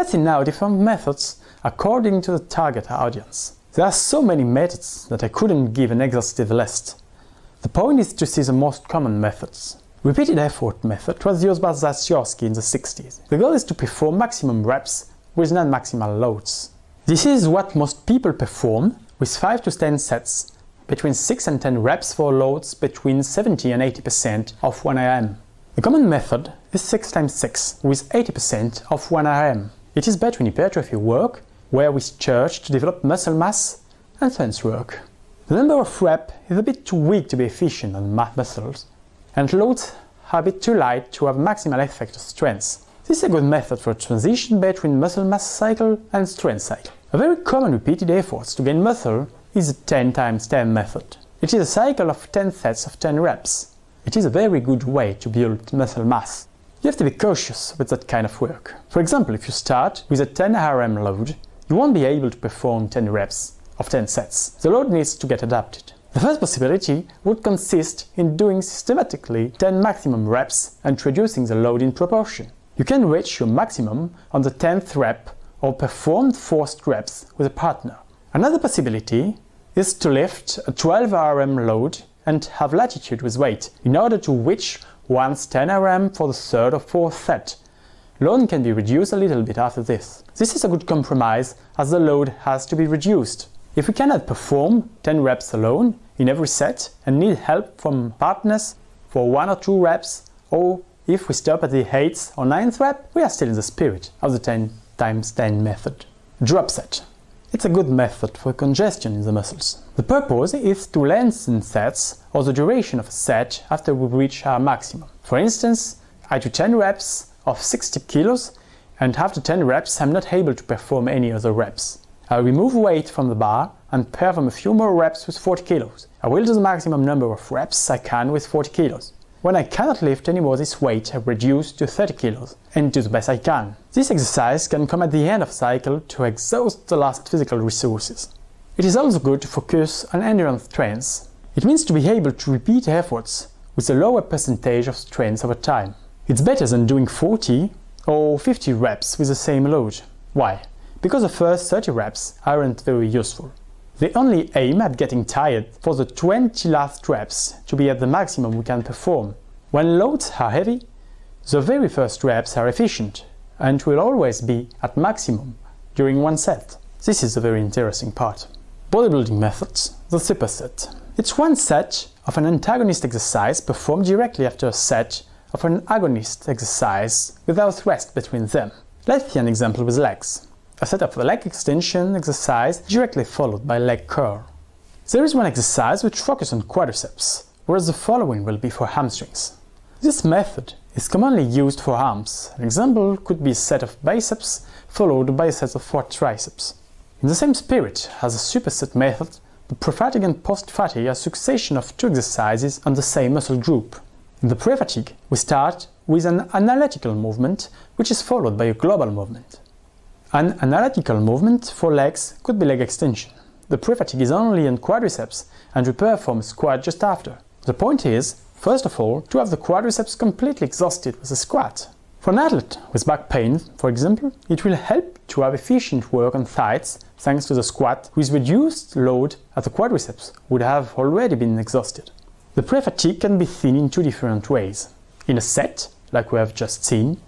Let's see now different methods according to the target audience. There are so many methods that I couldn't give an exhaustive list. The point is to see the most common methods. Repeated effort method was used by Zasiorsky in the 60s. The goal is to perform maximum reps with non-maximal loads. This is what most people perform with 5 to 10 sets, between 6 and 10 reps for loads between 70 and 80% of 1 RM. The common method is 6 x 6 with 80% of 1 RM. It is better in hypertrophy work, where we charge to develop muscle mass, and strength work. The number of reps is a bit too weak to be efficient on muscles, and loads are a bit too light to have maximal effect of strength. This is a good method for transition between muscle mass cycle and strength cycle. A very common repeated effort to gain muscle is the 10 x 10 method. It is a cycle of 10 sets of 10 reps. It is a very good way to build muscle mass. You have to be cautious with that kind of work. For example, if you start with a 10 RM load, you won't be able to perform 10 reps of 10 sets. The load needs to get adapted. The first possibility would consist in doing systematically 10 maximum reps and reducing the load in proportion. You can reach your maximum on the 10th rep or perform forced reps with a partner. Another possibility is to lift a 12 RM load and have latitude with weight in order to reach once 10 RM for the third or fourth set. Load can be reduced a little bit after this. This is a good compromise as the load has to be reduced. If we cannot perform 10 reps alone in every set and need help from partners for 1 or 2 reps, or if we stop at the 8th or 9th rep, we are still in the spirit of the 10 x 10 method. Drop set. It's a good method for congestion in the muscles. The purpose is to lengthen sets or the duration of a set after we reach our maximum. For instance, I do 10 reps of 60 kilos and after 10 reps I'm not able to perform any other reps. I remove weight from the bar and perform a few more reps with 40 kilos. I will do the maximum number of reps I can with 40 kilos. When I cannot lift any more this weight, I reduce to 30 kilos and do the best I can. This exercise can come at the end of the cycle to exhaust the last physical resources. It is also good to focus on endurance strength. It means to be able to repeat efforts with a lower percentage of strength over time. It's better than doing 40 or 50 reps with the same load. Why? Because the first 30 reps aren't very useful. They only aim at getting tired for the 20 last reps to be at the maximum we can perform. When loads are heavy, the very first reps are efficient and will always be at maximum during one set. This is a very interesting part. Bodybuilding methods, the Superset. It's one set of an antagonist exercise performed directly after a set of an agonist exercise without rest between them. Let's see an example with legs. A set of a leg extension exercise directly followed by leg curl. There is one exercise which focuses on quadriceps, whereas the following will be for hamstrings. This method is commonly used for arms. An example could be a set of biceps followed by a set of 4 triceps. In the same spirit as the Superset method, the pre-fatigue and post-fatigue are a succession of 2 exercises on the same muscle group. In the pre-fatigue, we start with an analytical movement which is followed by a global movement. An analytical movement for legs could be leg extension. The pre-fatigue is only on quadriceps and we perform a squat just after. The point is, first of all, to have the quadriceps completely exhausted with a squat. For an athlete with back pain, for example, it will help to have efficient work on thighs thanks to the squat with reduced load as the quadriceps would have already been exhausted. The pre-fatigue can be seen in 2 different ways. In a set, like we have just seen,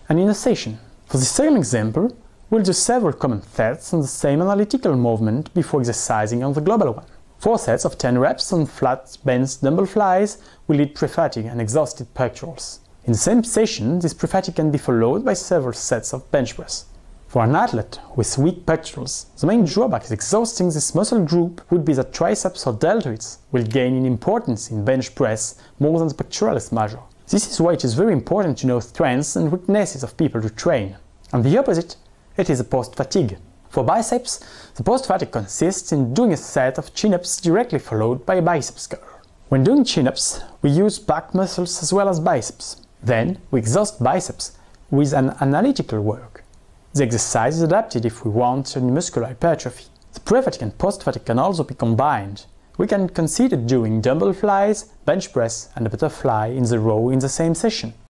and in a session. For the second example, we'll do several common sets on the same analytical movement before exercising on the global one. 4 sets of 10 reps on flat bench dumbbell flies will lead pre-fatigue and exhausted pectorals. In the same session, this pre-fatigue can be followed by several sets of bench press. For an athlete with weak pectorals, the main drawback is exhausting this muscle group would be that triceps or deltoids will gain in importance in bench press more than the pectoralis major. This is why it is very important to know strengths and weaknesses of people to train. On the opposite, it is a post-fatigue. For biceps, the post-fatigue consists in doing a set of chin-ups directly followed by a biceps curl. When doing chin-ups, we use back muscles as well as biceps. Then, we exhaust biceps with an analytical work. The exercise is adapted if we want any muscular hypertrophy. The pre-fatigue and post-fatigue can also be combined. We can consider doing dumbbell flies, bench press and a butterfly in the row in the same session.